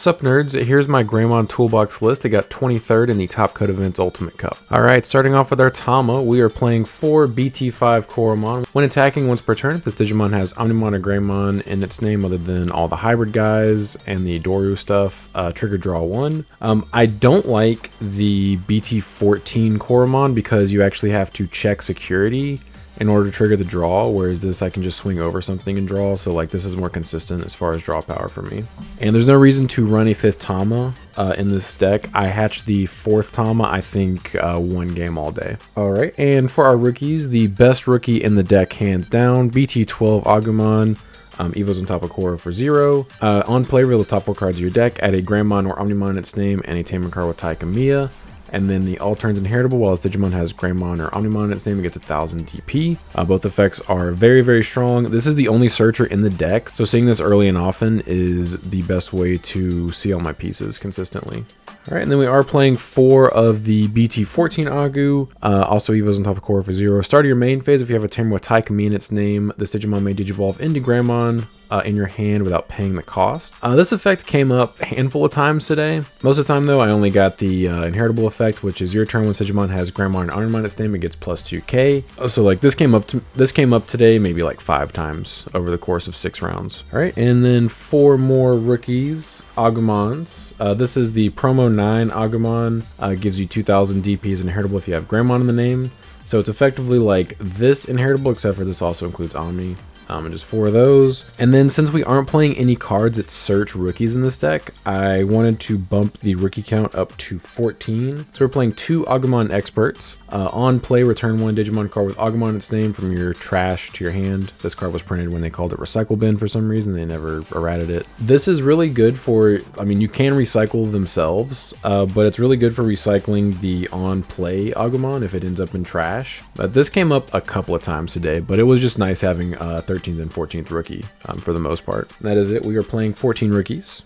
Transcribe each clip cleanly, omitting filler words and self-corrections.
Sup nerds, here's my Greymon Toolbox list. They got 23rd in the Top Cut Events Ultimate Cup. Alright, starting off with our Tama, we are playing 4 BT5 Koromon. When attacking once per turn, this Digimon has Omnimon or Greymon in its name other than all the hybrid guys and the Doru stuff. Trigger draw 1. I don't like the BT14 Koromon because you actually have to check security in order to trigger the draw, whereas this I can just swing over something and draw, so like this is more consistent as far as draw power for me. And there's no reason to run a 5th Tama in this deck. I hatched the 4th Tama, I think, one game all day. Alright, and for our rookies, the best rookie in the deck hands down, BT12 Agumon. Evo's on top of Korra for 0. On play, reveal the top 4 cards of your deck, add a Greymon or Omnimon in its name, and a Tamer card with Taikamiya. And then the all turns inheritable, while this Digimon has Greymon or Omnimon in its name, it gets 1000 DP. Both effects are very, very strong. This is the only searcher in the deck, so seeing this early and often is the best way to see all my pieces consistently. Alright, and then we are playing 4 of the BT14 Agu. Also Evo's on top of Korra for 0. Start of your main phase, if you have a Tamer with Taikamiya in its name, this Digimon may Digivolve into Greymon in your hand without paying the cost. This effect came up a handful of times today. Most of the time though, I only got the inheritable effect, which is your turn when Digimon has Greymon and Omnimon in its name, it gets plus 2k. So like this came up today maybe like 5 times over the course of 6 rounds. Alright, and then 4 more rookies, Agumons. This is the promo 9 Agumon, gives you 2000 DP as an inheritable if you have Greymon in the name. So it's effectively like this inheritable, except for this also includes Omni. And just 4 of those. And then since we aren't playing any cards that search rookies in this deck, I wanted to bump the rookie count up to 14. So we're playing 2 Agumon Experts. On play, return 1 Digimon card with Agumon in its name from your trash to your hand. This card was printed when they called it Recycle Bin for some reason. They never errated it. This is really good for, I mean, you can recycle themselves, but it's really good for recycling the on play Agumon if it ends up in trash. This came up a couple of times today, but it was just nice having 13th and 14th rookie for the most part. That is it. We are playing 14 rookies.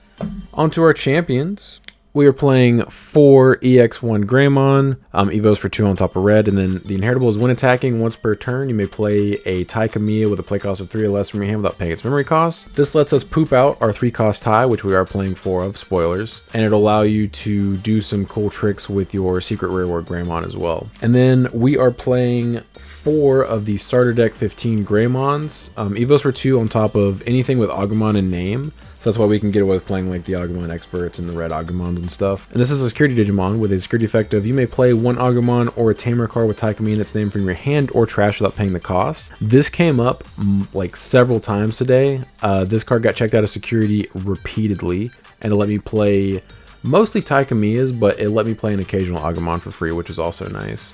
On to our champions. We are playing 4 EX1 Greymon, Evos for 2 on top of red, and then the inheritable is when attacking once per turn, you may play a Taikamiya with a play cost of 3 or less from your hand without paying its memory cost. This lets us poop out our 3-cost tie, which we are playing 4 of, spoilers, and it'll allow you to do some cool tricks with your secret rare WarGreymon as well. And then we are playing 4 of the starter deck 15 Greymons, Evos for 2 on top of anything with Agumon in name. So that's why we can get away with playing like the Agumon Experts and the red Agumons and stuff. And this is a security Digimon with a security effect of you may play 1 Agumon or a Tamer card with Taikamiya in its name from your hand or trash without paying the cost. This came up like several times today. This card got checked out of security repeatedly, and it let me play mostly Taikamiyas, but it let me play an occasional Agumon for free, which is also nice.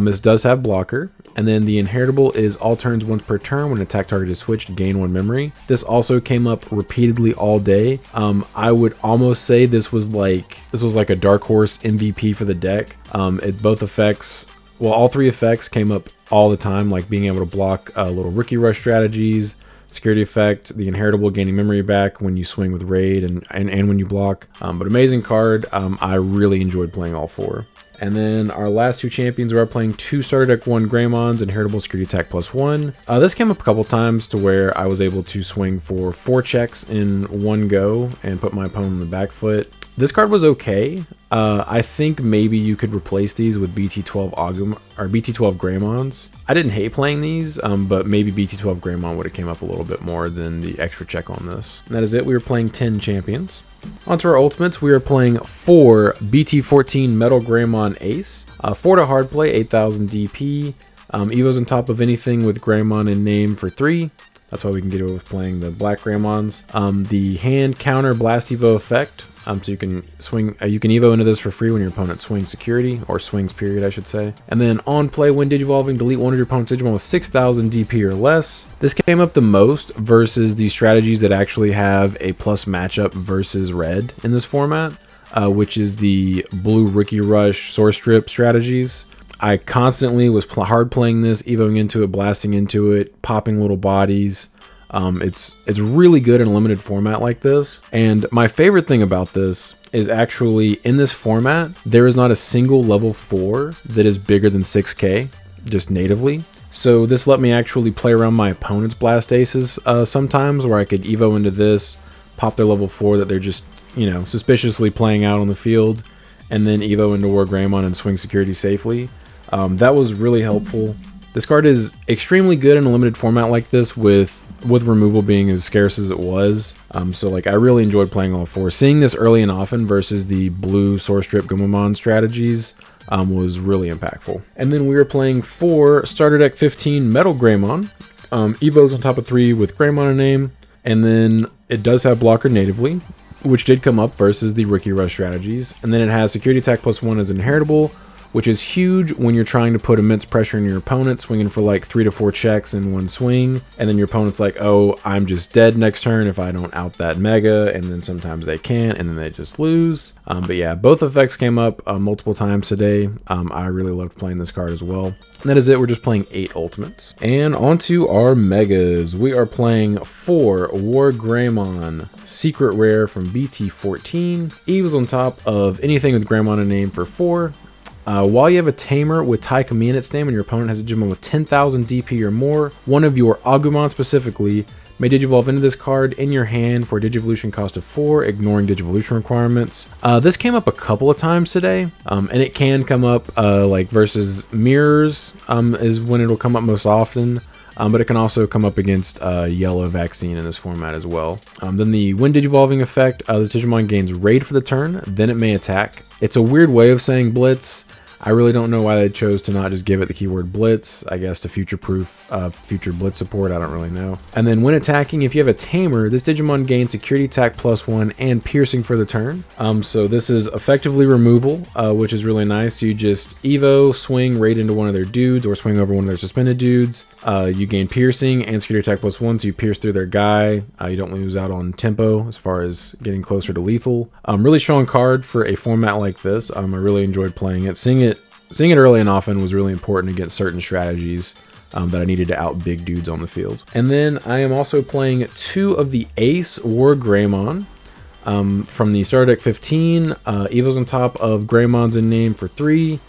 This does have blocker, and then the inheritable is all turns once per turn. When an attack target is switched, gain 1 memory. This also came up repeatedly all day. I would almost say this was like a dark horse MVP for the deck. Both effects, well, all 3 effects came up all the time, like being able to block little rookie rush strategies, security effect, the inheritable gaining memory back when you swing with raid and when you block. But amazing card. I really enjoyed playing all 4. And then our last 2 champions, we are playing 2 starter deck 1 Greymons, inheritable security attack plus 1. This came up a couple times to where I was able to swing for 4 checks in one go and put my opponent on the back foot. This card was okay. I think maybe you could replace these with BT12 Agumon or BT12 Greymons. I didn't hate playing these, but maybe BT12 Greymon would have came up a little bit more than the extra check on this. And that is it. We were playing 10 champions. Onto our ultimates, we are playing 4 BT14 Metal Greymon Ace, 4 to hard play, 8000 DP, Evos on top of anything with Greymon in name for 3. That's why we can get away with playing the black Greymons. The hand counter Blast Evo effect, so you can swing, you can Evo into this for free when your opponent swings security, or swings period I should say. And then on play, when Digivolving, delete 1 of your opponent's Digimon with 6000 DP or less. This came up the most versus the strategies that actually have a plus matchup versus red in this format, which is the blue Rookie Rush Source Strip strategies. I constantly was hard playing this, Evoing into it, blasting into it, popping little bodies. It's really good in a limited format like this. And my favorite thing about this is actually in this format, there is not a single level 4 that is bigger than 6k, just natively. So this let me actually play around my opponent's Blast Aces sometimes, where I could Evo into this, pop their level 4 that they're just you know, suspiciously playing out on the field, and then evo into WarGreymon and swing security safely. That was really helpful. This card is extremely good in a limited format like this, with removal being as scarce as it was. So like I really enjoyed playing all four. Seeing this early and often versus the blue Source Strip Gumamon strategies was really impactful. And then we were playing 4 Starter Deck 15 Metal Greymon. Evo's on top of 3 with Greymon a name, and then it does have blocker natively, which did come up versus the Rookie Rush strategies. And then it has security attack +1 as inheritable, which is huge when you're trying to put immense pressure on your opponent, swinging for like 3 to 4 checks in one swing, and then your opponent's like, oh, I'm just dead next turn if I don't out that mega, and then sometimes they can't, and then they just lose. But yeah, both effects came up multiple times today. I really loved playing this card as well. And that is it. We're just playing 8 ultimates. And onto our megas. We are playing 4 WarGreymon Secret Rare from BT14. Eve's on top of anything with Greymon a name for 4. While you have a Tamer with Taikami in its name and your opponent has a Digimon with 10,000 DP or more, one of your Agumon specifically may Digivolve into this card in your hand for a Digivolution cost of 4, ignoring Digivolution requirements. This came up a couple of times today, and it can come up like versus mirrors is when it'll come up most often. But it can also come up against Yellow Vaccine in this format as well. Then the when Digivolving effect, this Digimon gains Raid for the turn, then it may attack. It's a weird way of saying Blitz. I really don't know why they chose to not just give it the keyword Blitz, I guess to future-proof future Blitz support, I don't really know. And then when attacking, if you have a Tamer, this Digimon gains Security Attack +1 and Piercing for the turn. So this is effectively removal, which is really nice. You just Evo, swing right into one of their dudes, or swing over one of their suspended dudes. You gain Piercing and Security Attack +1, so you pierce through their guy. You don't lose out on tempo as far as getting closer to lethal. Really strong card for a format like this. I really enjoyed playing it. Seeing it early and often was really important against certain strategies that I needed to out big dudes on the field. And then I am also playing 2 of the Ace WarGreymon from the Starter Deck 15. Evo's on top of Greymon's in name for 3.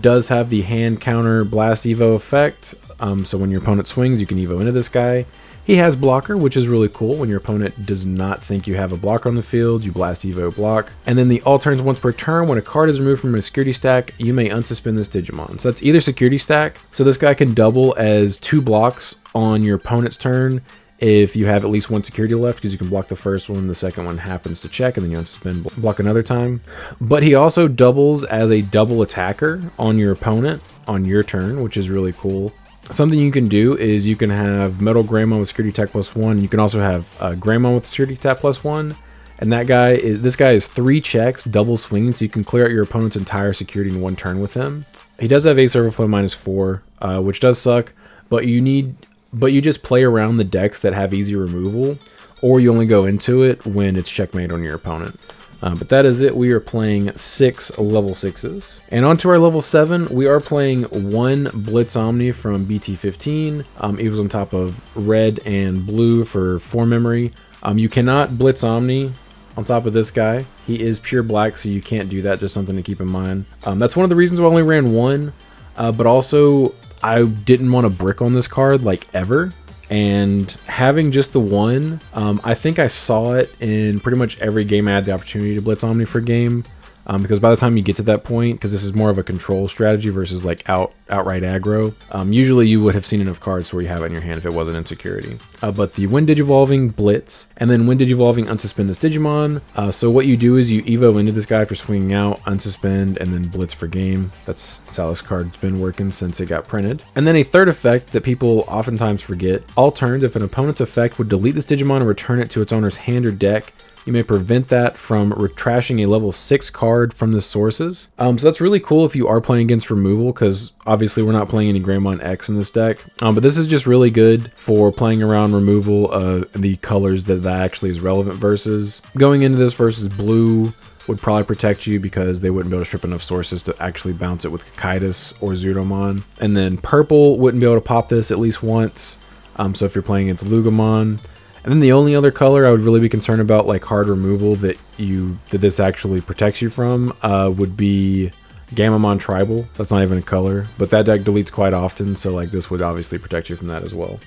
Does have the hand counter blast Evo effect. So when your opponent swings, you can Evo into this guy. He has blocker, which is really cool. When your opponent does not think you have a blocker on the field, you blast Evo block. And then the all turns once per turn. When a card is removed from a security stack, you may unsuspend this Digimon. So that's either security stack. So this guy can double as 2 blocks on your opponent's turn if you have at least 1 security left, because you can block the first one, the second one happens to check, and then you unsuspend block another time. But he also doubles as a double attacker on your opponent on your turn, which is really cool. Something you can do is you can have Metal Greymon with Security Attack +1. You can also have Greymon with Security Attack +1. And this guy is 3 checks, double swinging, so you can clear out your opponent's entire security in 1 turn with him. He does have Ace Overflow -4, which does suck, but you just play around the decks that have easy removal, or you only go into it when it's checkmate on your opponent. But that is it. We are playing 6 level 6s. And on to our level 7, we are playing 1 Blitz Omni from BT15. It was on top of red and blue for 4 memory. You cannot Blitz Omni on top of this guy. He is pure black, so you can't do that. Just something to keep in mind. That's one of the reasons why I only ran 1. But also, I didn't want to brick on this card like ever. And having just the 1, I think I saw it in pretty much every game I had the opportunity to Blitz Omni for game. Because by the time you get to that point, because this is more of a control strategy versus like outright aggro, usually you would have seen enough cards where you have it in your hand if it wasn't in security. But the when Digivolving Blitz, and then when Digivolving unsuspend this Digimon. So what you do is you Evo into this guy for swinging out, unsuspend, and then Blitz for game. That's how this card's been working since it got printed. And then a third effect that people oftentimes forget. All turns, if an opponent's effect would delete this Digimon and return it to its owner's hand or deck, you may prevent that from retrashing a level 6 card from the sources. So that's really cool if you are playing against removal, because obviously we're not playing any Greymon X in this deck. But this is just really good for playing around removal, the colors that actually is relevant versus. Going into this versus blue would probably protect you because they wouldn't be able to strip enough sources to actually bounce it with Kakaitis or Zudomon. And then purple wouldn't be able to pop this at least once. So if you're playing against Lugomon. And then the only other color I would really be concerned about, like hard removal that this actually protects you from, would be Gamamon Tribal. That's not even a color, but that deck deletes quite often, so like this would obviously protect you from that as well.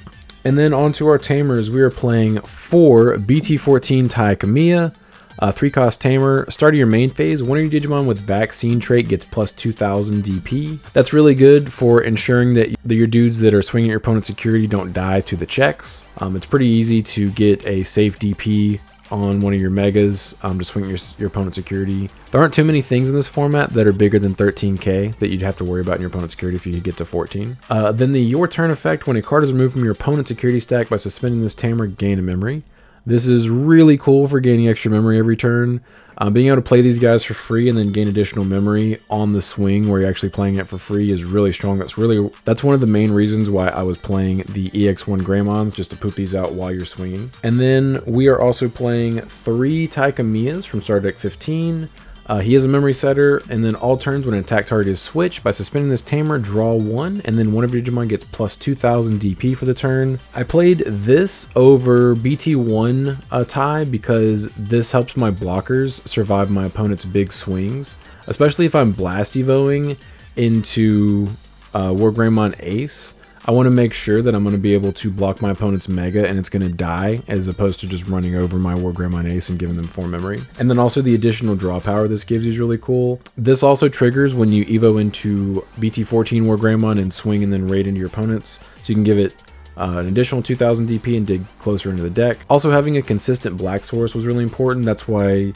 And then onto our Tamers, we are playing 4 BT14 Taikamiya. 3-cost Tamer. Start of your main phase, one of your Digimon with vaccine trait gets plus 2000 DP. That's really good for ensuring that your dudes that are swinging at your opponent's security don't die to the checks. It's pretty easy to get a safe DP on one of your megas to swing your opponent's security. There aren't too many things in this format that are bigger than 13k that you'd have to worry about in your opponent's security if you could get to 14. Then the Your Turn effect, when a card is removed from your opponent's security stack by suspending this Tamer, gain a memory. This is really cool for gaining extra memory every turn. Being able to play these guys for free and then gain additional memory on the swing where you're actually playing it for free is really strong. That's one of the main reasons why I was playing the EX1 Greymons, just to poop these out while you're swinging. And then we are also playing 3 Taikamias from Starter Deck 15. He is a memory setter, and then all turns when an attack target is switched, by suspending this Tamer, draw 1, and then one of your Digimon gets plus 2000 DP for the turn. I played this over BT1 tie because this helps my blockers survive my opponent's big swings, especially if I'm blast evoing into WarGreymon Ace. I want to make sure that I'm going to be able to block my opponent's Mega and it's going to die, as opposed to just running over my WarGreymon Ace and giving them 4 memory. And then also the additional draw power this gives you is really cool. This also triggers when you evo into BT14 WarGreymon and swing and then raid into your opponents, so you can give it an additional 2000 DP and dig closer into the deck. Also, having a consistent black source was really important. That's why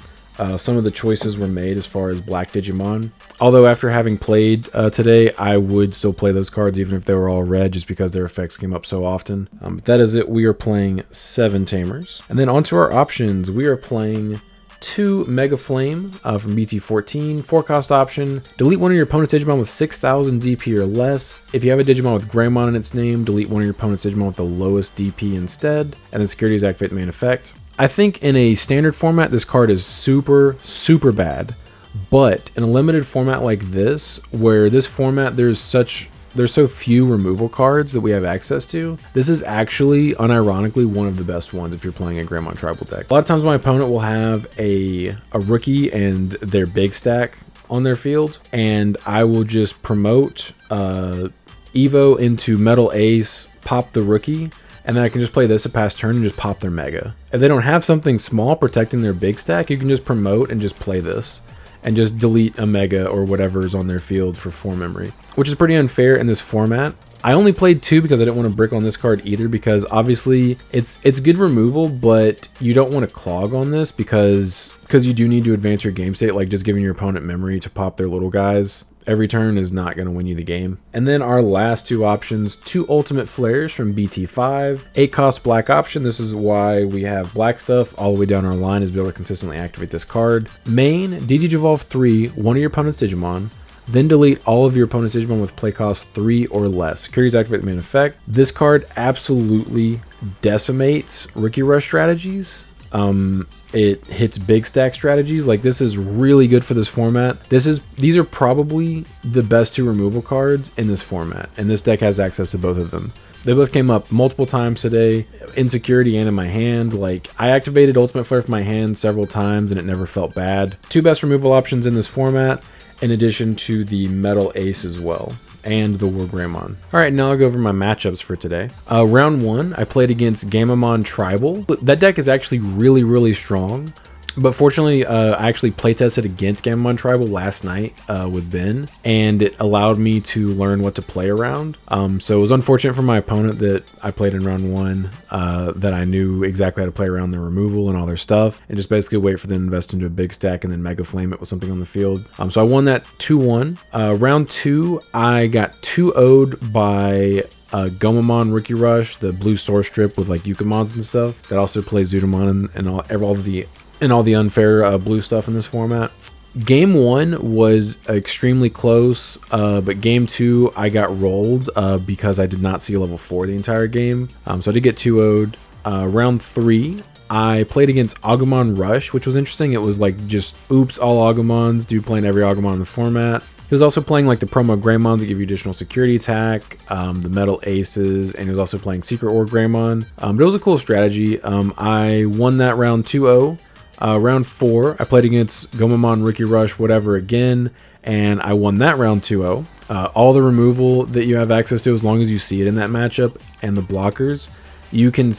some of the choices were made as far as black Digimon. Although after having played today, I would still play those cards even if they were all red, just because their effects came up so often. But that is it. We are playing 7 Tamers. And then onto our options. We are playing 2 Mega Flame from BT14, 4-cost option. Delete one of your opponent's Digimon with 6000 DP or less. If you have a Digimon with Greymon in its name, delete one of your opponent's Digimon with the lowest DP instead. And then security is activate the main effect. I think in a standard format, this card is super bad. But in a limited format like this, where this format there's so few removal cards that we have access to, this is actually unironically one of the best ones if you're playing a Greymon tribal deck. A lot of times my opponent will have a rookie and their big stack on their field, and I will just promote Evo into Metal Ace, pop the rookie, and then I can just play this to pass turn and just pop their Mega. If they don't have something small protecting their big stack, you can just promote and just play this and just delete a Mega or whatever is on their field for 4 memory, which is pretty unfair in this format. I only played 2 because I didn't want to brick on this card either, because obviously it's good removal, but you don't want to clog on this because you do need to advance your game state. Like, just giving your opponent memory to pop their little guys every turn is not going to win you the game. And then our last 2 options, 2 Ultimate Flares from BT5, 8-cost black option. This is why we have black stuff all the way down our line, is to be able to consistently activate this card. Main, Digivolve 3, one of your opponent's Digimon. Then delete all of your opponent's Digimon with play cost 3 or less. Securities activate the main effect. This card absolutely decimates Rookie Rush strategies. It hits big stack strategies. Like, this is really good for this format. These are probably the best 2 removal cards in this format, and this deck has access to both of them. They both came up multiple times today, in security and in my hand. Like, I activated Ultimate Flare from my hand several times and it never felt bad. 2 best removal options in this format, in addition to the Metal Ace as well, and the WarGreymon. Alright, now I'll go over my matchups for today. Round 1, I played against Digimon Tribal. That deck is actually really strong, but fortunately, I actually playtested against Digimon Tribal last night with Ben, and it allowed me to learn what to play around. So it was unfortunate for my opponent that I played in round 1, that I knew exactly how to play around their removal and all their stuff, and just basically wait for them to invest into a big stack and then Mega Flame it with something on the field. So I won that 2-1. Round 2, I got 2-0'd by Gomamon Rookie Rush, the blue source strip with like Yukamons and stuff. That also plays Zudamon and all the unfair blue stuff in this format. Game 1 was extremely close, but game 2 I got rolled because I did not see a level 4 the entire game. So I did get 2-0'd. Round 3, I played against Agumon Rush, which was interesting. It was like just oops, all Agumons, dude playing every Agumon in the format. He was also playing like the promo Greymons that give you additional security attack, the Metal Aces, and he was also playing Secret WarGreymon. But it was a cool strategy. I won that round 2-0. Round 4, I played against Gomamon, Rookie Rush, whatever again, and I won that round 2-0. All the removal that you have access to, as long as you see it in that matchup, and the blockers, you can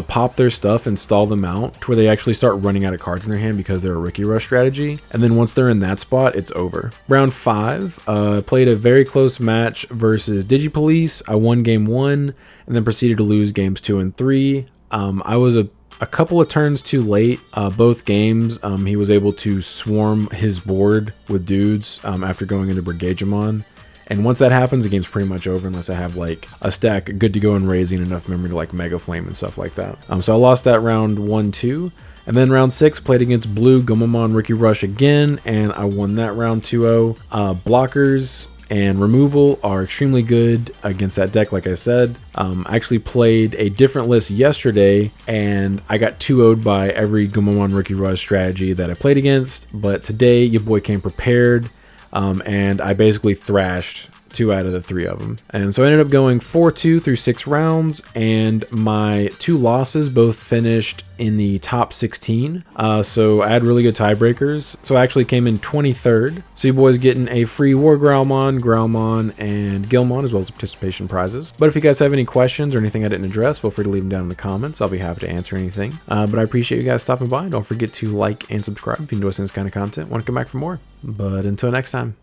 pop their stuff and stall them out to where they actually start running out of cards in their hand because they're a Rookie Rush strategy. And then once they're in that spot, it's over. Round 5, played a very close match versus Digipolice. I won game 1 and then proceeded to lose games 2 and 3. I was a couple of turns too late. Both games, he was able to swarm his board with dudes after going into WarGreymon. And once that happens, the game's pretty much over unless I have like a stack good to go and raising enough memory to like Mega Flame and stuff like that. So I lost that round 1-2. And then round 6, played against Blue Gomamon Rookie Rush again, and I won that round 2-0. Blockers and removal are extremely good against that deck, like I said. I actually played a different list yesterday, and I got 2-0'd by every Gomamon Rookie Rush strategy that I played against. But today, your boy came prepared. And I basically thrashed 2 out of the 3 of them. And so I ended up going 4-2 through 6 rounds, and my 2 losses both finished in the top 16. So I had really good tiebreakers. So I actually came in 23rd. So you boys getting a free WarGreymon, Greymon, and Gilmon, as well as participation prizes. But if you guys have any questions or anything I didn't address, feel free to leave them down in the comments. I'll be happy to answer anything. But I appreciate you guys stopping by. Don't forget to like and subscribe if you enjoy this kind of content. Want to come back for more. But until next time,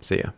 see ya.